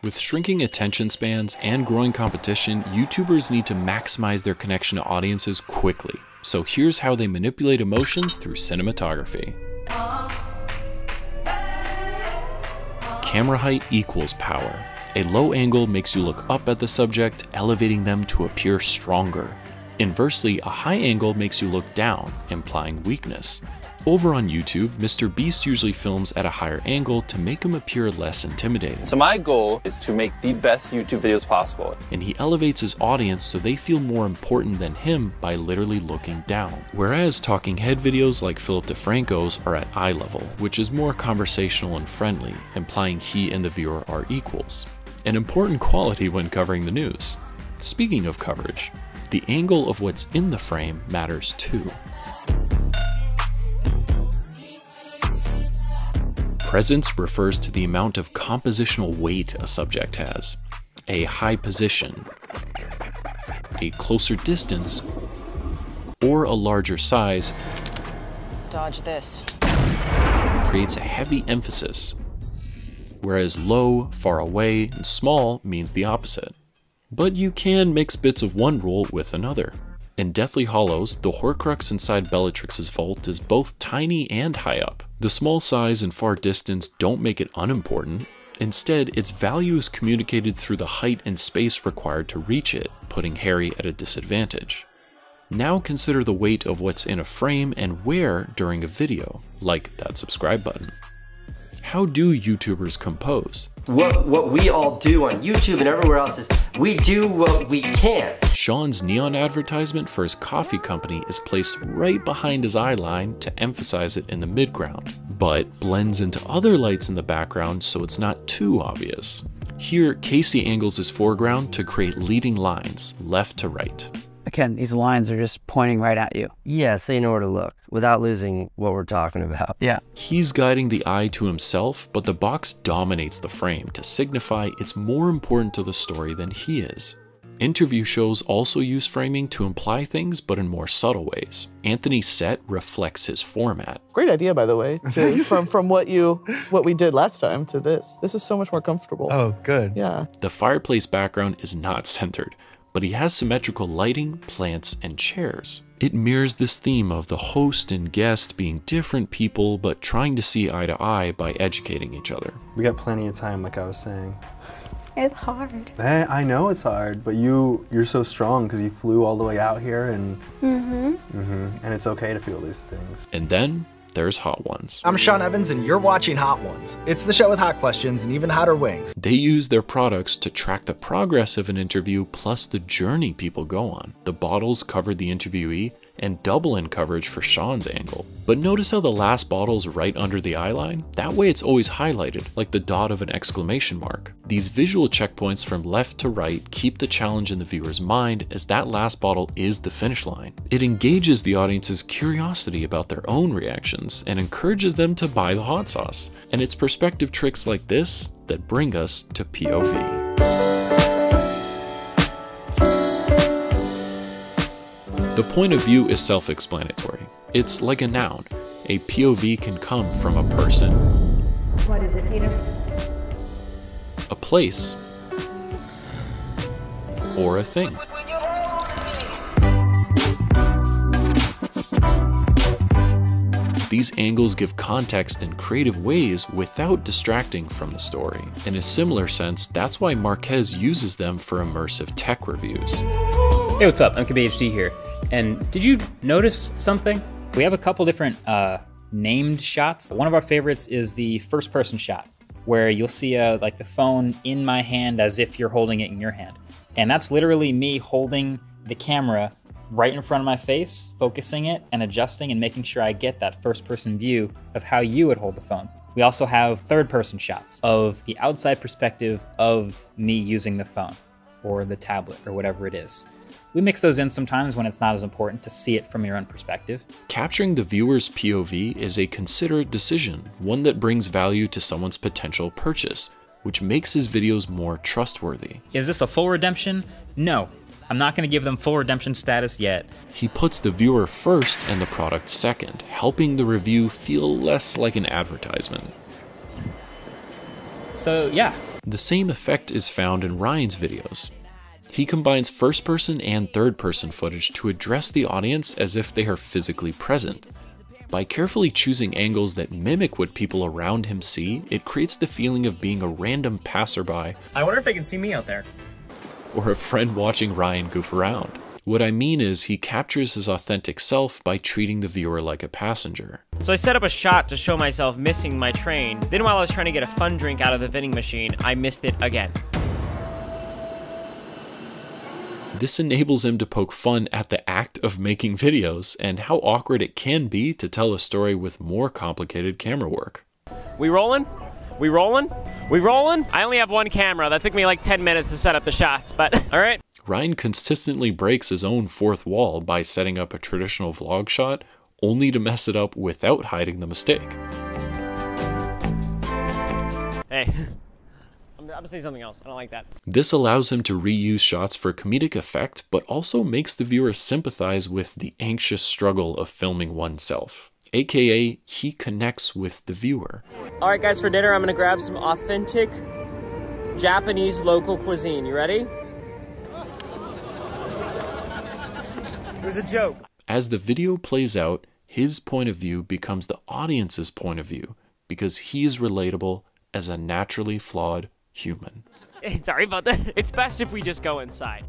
With shrinking attention spans and growing competition, YouTubers need to maximize their connection to audiences quickly. So here's how they manipulate emotions through cinematography. Camera height equals power. A low angle makes you look up at the subject, elevating them to appear stronger. Inversely, a high angle makes you look down, implying weakness. Over on YouTube, Mr. Beast usually films at a higher angle to make him appear less intimidating. So my goal is to make the best YouTube videos possible. And he elevates his audience so they feel more important than him by literally looking down. Whereas talking head videos like Philip DeFranco's are at eye level, which is more conversational and friendly, implying he and the viewer are equals. An important quality when covering the news. Speaking of coverage, the angle of what's in the frame matters too. Presence refers to the amount of compositional weight a subject has. A high position, a closer distance, or a larger size dodge this creates a heavy emphasis, whereas low, far away, and small means the opposite. But you can mix bits of one rule with another. In Deathly Hallows, the Horcrux inside Bellatrix's vault is both tiny and high up. The small size and far distance don't make it unimportant. Instead, its value is communicated through the height and space required to reach it, putting Harry at a disadvantage. Now consider the weight of what's in a frame and where during a video, like that subscribe button. How do YouTubers compose? What we all do on YouTube and everywhere else is we do what we can't. Sean's neon advertisement for his coffee company is placed right behind his eye line to emphasize it in the midground, but blends into other lights in the background so it's not too obvious. Here, Casey angles his foreground to create leading lines, left to right. Again, these lines are just pointing right at you. Yeah, so you know where to look without losing what we're talking about. Yeah. He's guiding the eye to himself, but the box dominates the frame to signify it's more important to the story than he is. Interview shows also use framing to imply things, but in more subtle ways. Anthony's set reflects his format. Great idea, by the way, from what we did last time to this. This is so much more comfortable. Oh, good. Yeah. The fireplace background is not centered, but he has symmetrical lighting, plants, and chairs. It mirrors this theme of the host and guest being different people, but trying to see eye to eye by educating each other. We got plenty of time, like I was saying. It's hard. I know it's hard, but you're so strong because you flew all the way out here, and and it's okay to feel these things. And then there's Hot Ones. I'm Sean Evans and you're watching Hot Ones. It's the show with hot questions and even hotter wings. They use their products to track the progress of an interview plus the journey people go on. The bottles cover the interviewee and double in coverage for Sean's angle. But notice how the last bottle's right under the eye line? That way it's always highlighted, like the dot of an exclamation mark. These visual checkpoints from left to right keep the challenge in the viewer's mind, as that last bottle is the finish line. It engages the audience's curiosity about their own reactions and encourages them to buy the hot sauce. And it's perspective tricks like this that bring us to POV. The point of view is self-explanatory. It's like a noun. A POV can come from a person, What is it, Peter? a place, or a thing. These angles give context in creative ways without distracting from the story. In a similar sense, that's why Marquez uses them for immersive tech reviews. Hey, what's up? MKBHD here. And did you notice something? We have a couple different named shots. One of our favorites is the first-person shot, where you'll see like the phone in my hand as if you're holding it in your hand. And that's literally me holding the camera right in front of my face, focusing it and adjusting and making sure I get that first-person view of how you would hold the phone. We also have third-person shots of the outside perspective of me using the phone or the tablet or whatever it is. We mix those in sometimes when it's not as important to see it from your own perspective. Capturing the viewer's POV is a considerate decision, one that brings value to someone's potential purchase, which makes his videos more trustworthy. Is this a full redemption? No. I'm not going to give them full redemption status yet. He puts the viewer first and the product second, helping the review feel less like an advertisement. So yeah, The same effect is found in Ryan's videos. He combines first-person and third-person footage to address the audience as if they are physically present. By carefully choosing angles that mimic what people around him see, it creates the feeling of being a random passerby. I wonder if they can see me out there. Or a friend watching Ryan goof around. What I mean is he captures his authentic self by treating the viewer like a passenger. So I set up a shot to show myself missing my train. Then while I was trying to get a fun drink out of the vending machine, I missed it again. This enables him to poke fun at the act of making videos and how awkward it can be to tell a story with more complicated camera work. We rolling? We rolling? We rolling? I only have one camera. That took me like 10 minutes to set up the shots, but all right. Ryan consistently breaks his own fourth wall by setting up a traditional vlog shot only to mess it up without hiding the mistake. Hey. I'm gonna say something else. I don't like that. This allows him to reuse shots for comedic effect, but also makes the viewer sympathize with the anxious struggle of filming oneself. AKA, he connects with the viewer. All right, guys, for dinner, I'm gonna grab some authentic Japanese local cuisine. You ready? It was a joke. As the video plays out, his point of view becomes the audience's point of view because he's relatable as a naturally flawed human. Sorry about that. It's best if we just go inside.